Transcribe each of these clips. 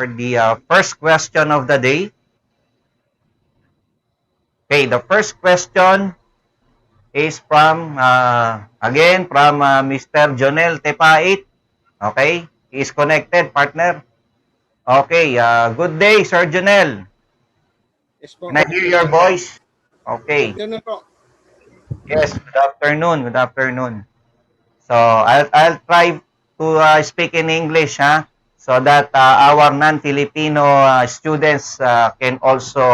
for the first question of the day. Okay, the first question is from, again, from Mr. Jonel Tepait. Okay, he is connected, partner. Okay, good day, Sir Jonel. Yes po, Can I good hear your afternoon po. voice? Good Okay. afternoon po. Yes, good afternoon. Good afternoon. So, I'll try to speak in English, so that our non-Filipino students can also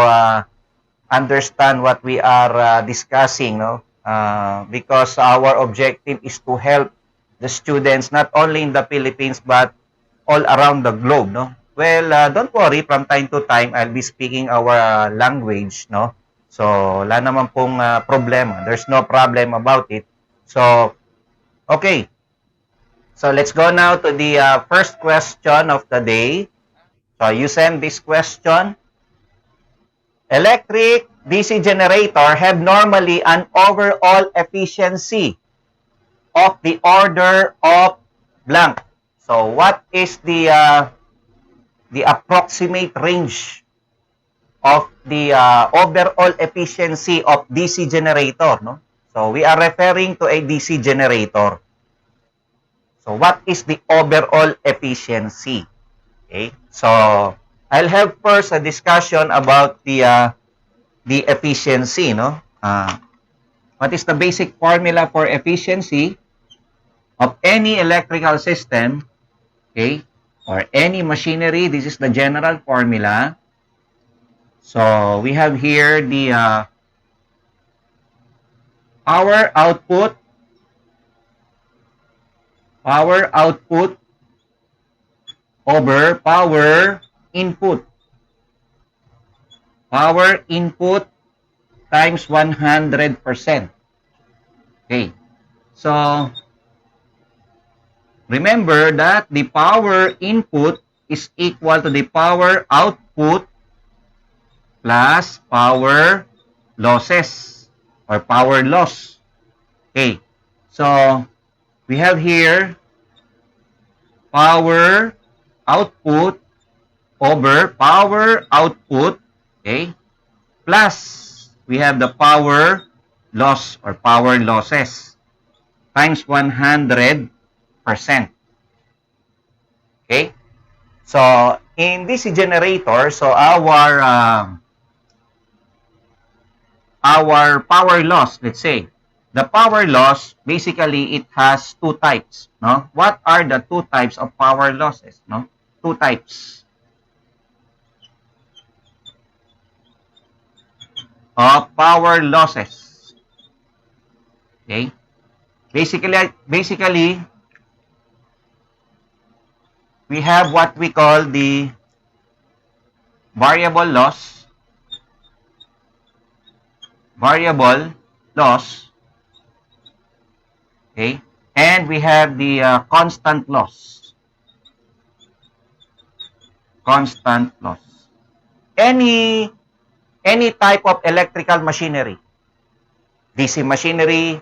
understand what we are discussing, no? Because our objective is to help the students not only in the Philippines but all around the globe, no? Well, don't worry, from time to time I'll be speaking our language, no? So, wala naman pong problema. There's no problem about it. So, okay. So, let's go now to the first question of the day. So, you send this question. Electric DC generator have normally an overall efficiency of the order of blank. So, what is the approximate range of the overall efficiency of DC generator, no? So, we are referring to a DC generator. So, what is the overall efficiency? Okay? So, I'll have first a discussion about the efficiency, no? What is the basic formula for efficiency of any electrical system, okay, or any machinery? This is the general formula. So, we have here the power output over power input. Power input times 100%. Okay. So, remember that the power input is equal to the power output plus power losses or power loss. Okay. So, we have here power output over power output, okay, plus we have the power loss or power losses times 100%. Okay? So, in DC generator, so our power loss, let's say, the power loss, basically, it has two types, no? What are the two types of power losses, no? Two types of power losses. Okay? Basically, we have what we call the variable loss, okay, and we have the constant loss. Any type of electrical machinery, DC machinery,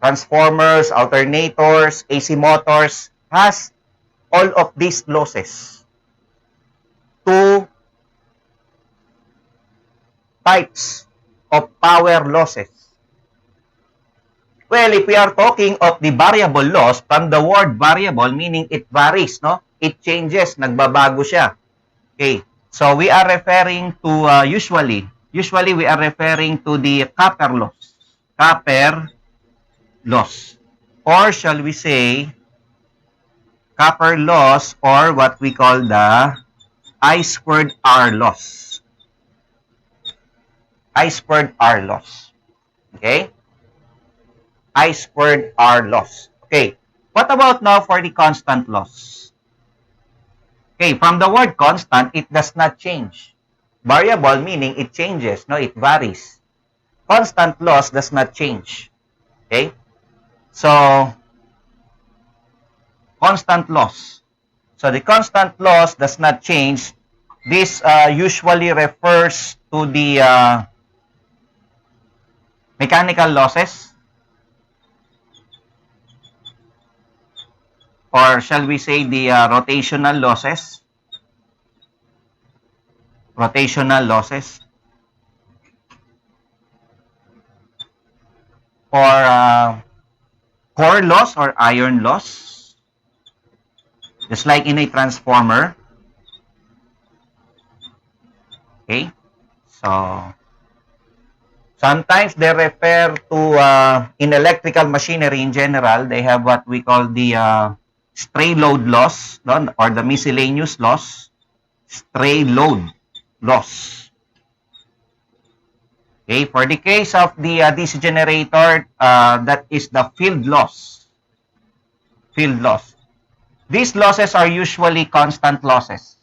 transformers, alternators, AC motors, has all of these losses. Two types of power losses. Well, if we are talking of the variable loss, from the word variable, meaning it varies, no? It changes, nagbabago siya. Okay. So, we are referring to, usually we are referring to the copper loss. Copper loss. Or shall we say, copper loss, or what we call the I squared R loss. I squared R loss. Okay? I squared R loss. Okay. What about now for the constant loss? Okay, from the word constant, it does not change. Variable meaning it changes, no, it varies. Constant loss does not change. Okay? So, constant loss. So, the constant loss does not change. This usually refers to the mechanical losses, or shall we say the rotational losses. rotational losses, or core loss or iron loss, just like in a transformer. Okay, so sometimes they refer to, in electrical machinery in general, they have what we call the stray load loss, no? Or the miscellaneous loss, stray load loss. Okay, for the case of the DC generator, that is the field loss. Field loss. These losses are usually constant losses.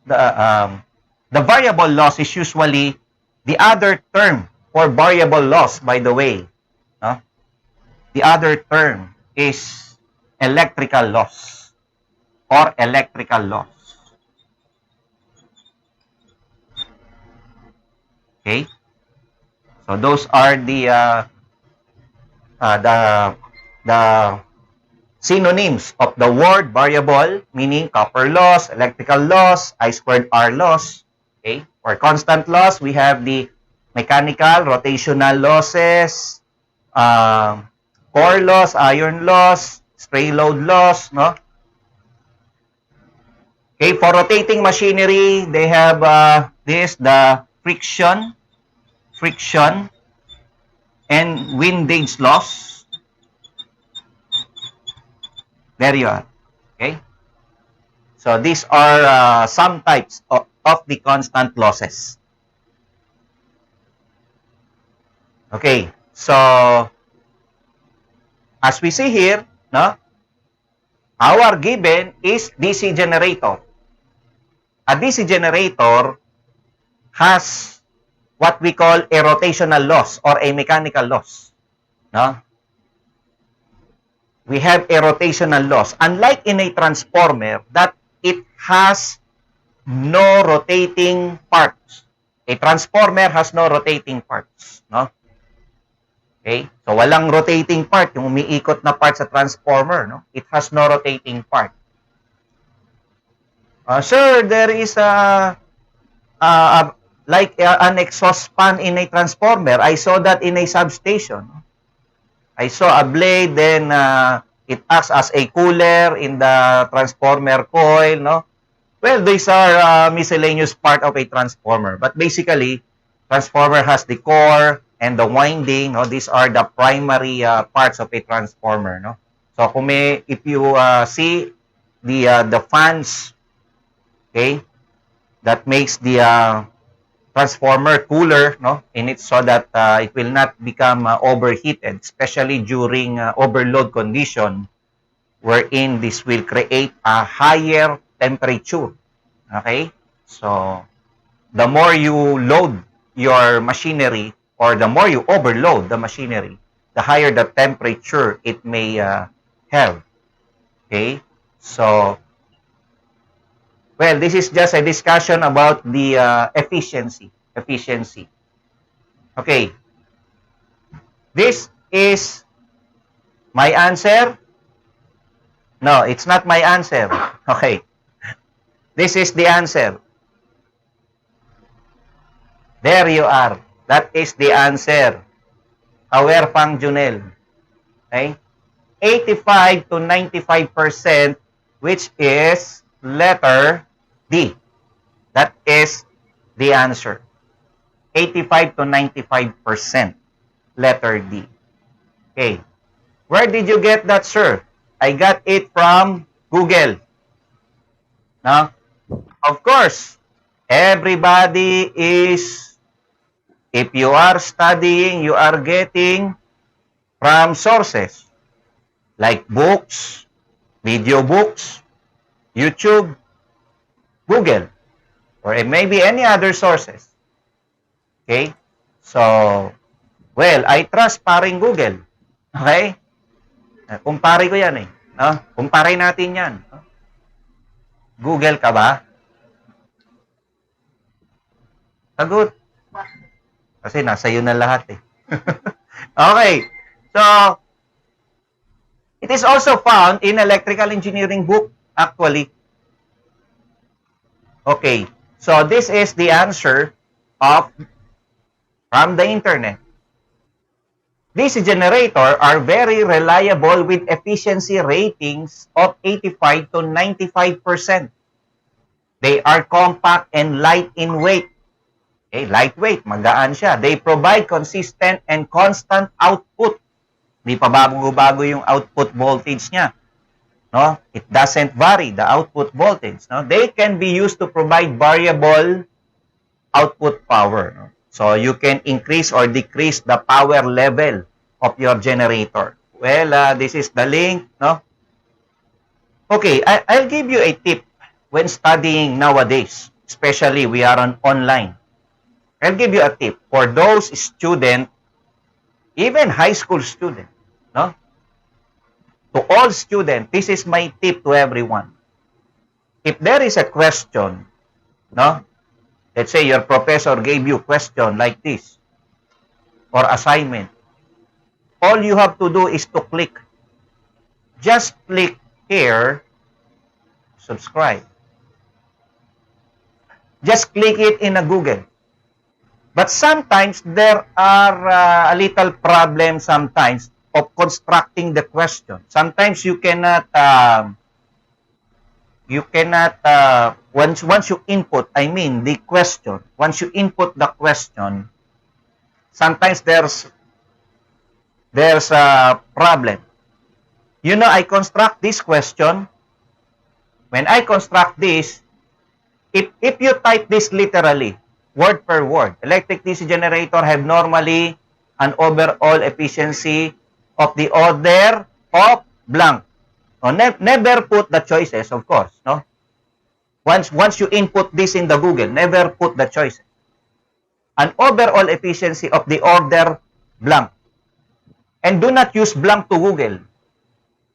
The variable loss is usually the other term for variable loss, by the way. No? The other term is electrical loss or electrical loss. Okay? So those are the the synonyms of the word variable, meaning copper loss, electrical loss, I squared R loss. Okay? For constant loss, we have the mechanical, rotational losses, core loss, iron loss, stray load loss, no? Okay, for rotating machinery, they have the friction, and windage loss. There you are. Okay? So these are some types of the constant losses. Okay, so as we see here, no, our given is DC generator. A DC generator has what we call a rotational loss or a mechanical loss. No? We have a rotational loss. Unlike in a transformer, that it has no rotating parts. A transformer has no rotating parts. No? Okay? So, walang rotating part. Yung umiikot na part sa transformer. No? It has no rotating part. Sir, there is like an exhaust fan in a transformer. I saw that in a substation. I saw a blade, then it acts as a cooler in the transformer coil, no? Well, these are miscellaneous part of a transformer. But basically, transformer has the core and the winding, no? These are the primary parts of a transformer, no? So, if you see the fans, okay, that makes the transformer cooler, no, in it, so that it will not become overheated, especially during overload condition, wherein this will create a higher temperature. Okay, so the more you load your machinery, or the more you overload the machinery, the higher the temperature it may have. Okay, so well, this is just a discussion about the efficiency. Okay. This is my answer. No, it's not my answer. Okay. This is the answer. There you are. That is the answer. Aware pang Junel. Okay? 85 to 95%, which is letter D. That is the answer. 85 to 95%. Letter D. Okay. Where did you get that, sir? I got it from Google. No? Of course, everybody is, if you are studying, you are getting from sources like books, video books, YouTube, Google, or maybe any other sources. Okay? So, well, I trust paring Google. Okay? Kumpare ko yan eh. No? Kumpare natin yan. Google ka ba? Sagot. Kasi nasa iyo na lahat eh. Okay. So, it is also found in electrical engineering book, actually. Okay. So this is the answer of from the internet. DC generator are very reliable with efficiency ratings of 85 to 95%. They are compact and light in weight. Okay, lightweight, magaan siya. They provide consistent and constant output. Di pa bago-bago yung output voltage niya. No? It doesn't vary, the output voltage. No? They can be used to provide variable output power. No? So you can increase or decrease the power level of your generator. Well, this is the link. No? Okay, I'll give you a tip when studying nowadays, especially we are on online. I'll give you a tip for those students, even high school students, no? To all students, this is my tip to everyone. If there is a question, no? Let's say your professor gave you a question like this, or assignment. All you have to do is to click. Just click here, subscribe. Just click it in a Google. But sometimes there are a little problem sometimes of constructing the question. Sometimes you cannot once you input, I mean the question, once you input the question, sometimes there's a problem. You know, I construct this question. When I construct this, if you type this literally, word per word, electric DC generator have normally an overall efficiency of the order of blank. No, never put the choices, of course. No. Once you input this in the Google, never put the choices. An overall efficiency of the order blank. And do not use blank to Google.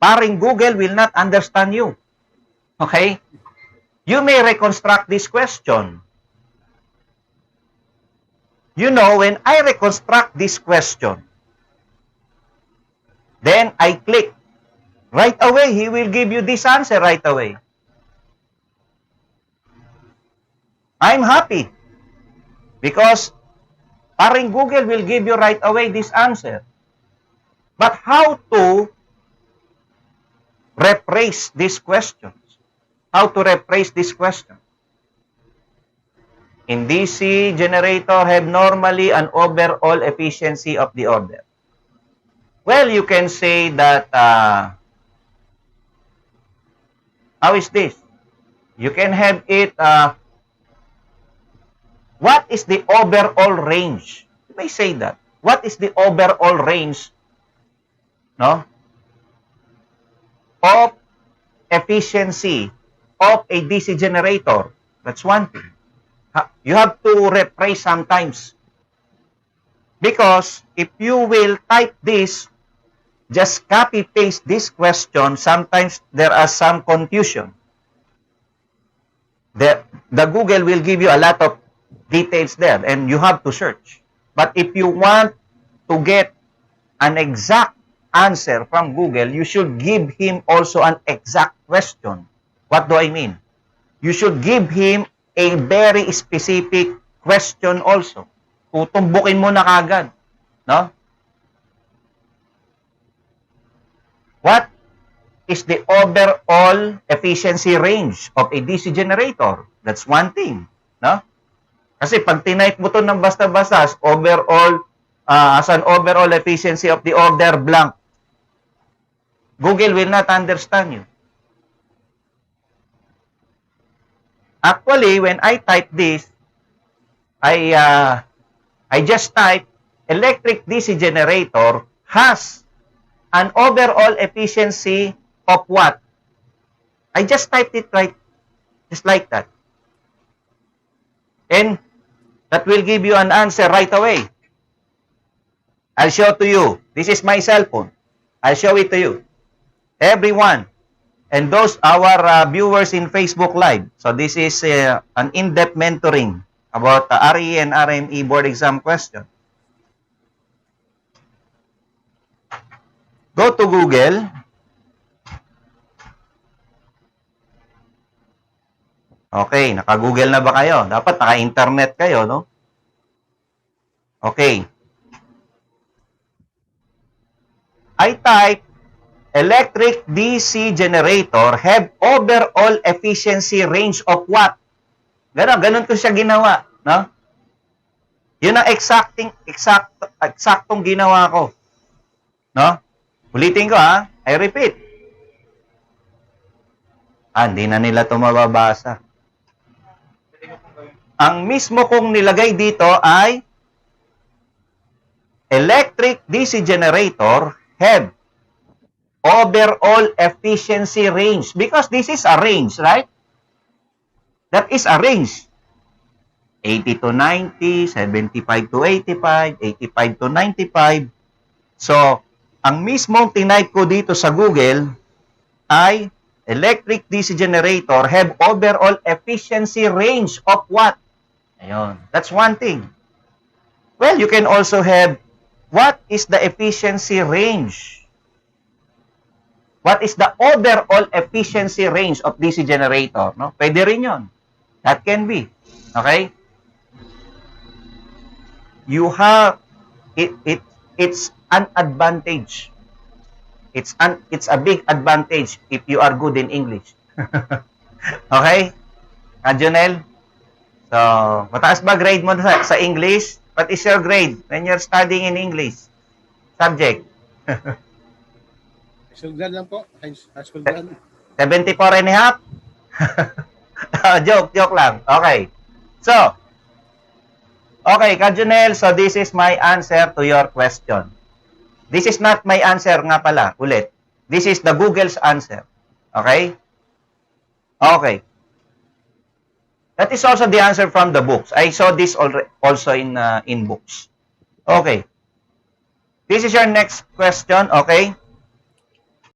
Paring Google will not understand you. Okay? You may reconstruct this question. You know, when I reconstruct this question, then I click. Right away, he will give you this answer right away. I'm happy because paring Google will give you right away this answer. But how to rephrase these questions? How to rephrase this question? In DC, generator have normally an overall efficiency of the order. Well, you can say that, how is this? You can have it, what is the overall range? You may say that. What is the overall range, no, of efficiency of a DC generator? That's one thing. You have to rephrase sometimes. Because if you will type this, just copy-paste this question, sometimes there are some confusion. The Google will give you a lot of details there and you have to search. But if you want to get an exact answer from Google, you should give him also an exact question. What do I mean? You should give him a very specific question also. Tutumbukin mo na kagad. No? What is the overall efficiency range of a DC generator? That's one thing. No? Kasi pag tinype mo to ng basta-basta as overall, as an overall efficiency of the order blank, Google will not understand you. Actually, when I type this, I just type electric DC generator has an overall efficiency of what? I just typed it right, just like that. And that will give you an answer right away. I'll show to you. This is my cell phone. I'll show it to you. Everyone. And those our viewers in Facebook Live. So this is an in-depth mentoring about the RE and RME board exam question. Go to Google. Okay, naka-Google na ba kayo? Dapat naka-internet kayo, no? Okay. I type, electric DC generator have overall efficiency range of what? Ganun ko siya ginawa, no? Yun ang eksaktong ginawa ko. No? Ulitin ko ha. I repeat. Hindi na nila ito mababasa. Ang mismo kong nilagay dito ay electric DC generator have overall efficiency range. Because this is a range, right? That is a range. 80 to 90, 75 to 85, 85 to 95. So, ang mismong tinype ko dito sa Google ay electric DC generator have overall efficiency range of what? Ayun. That's one thing. Well, you can also have what is the efficiency range? What is the overall efficiency range of DC generator? No? Pwede rin yun. That can be. Okay? You have it's an advantage. It's a big advantage if you are good in English. Okay? Junel? So, mataas ba grade mo sa English? What is your grade when you're studying in English? Subject? High school grad lang po. High school grad. 74 and a half? Joke lang. Okay. So, okay, Kajunel, so this is my answer to your question. This is not my answer nga pala, ulit. This is the Google's answer. Okay? Okay. That is also the answer from the books. I saw this also in books. Okay. This is your next question, okay?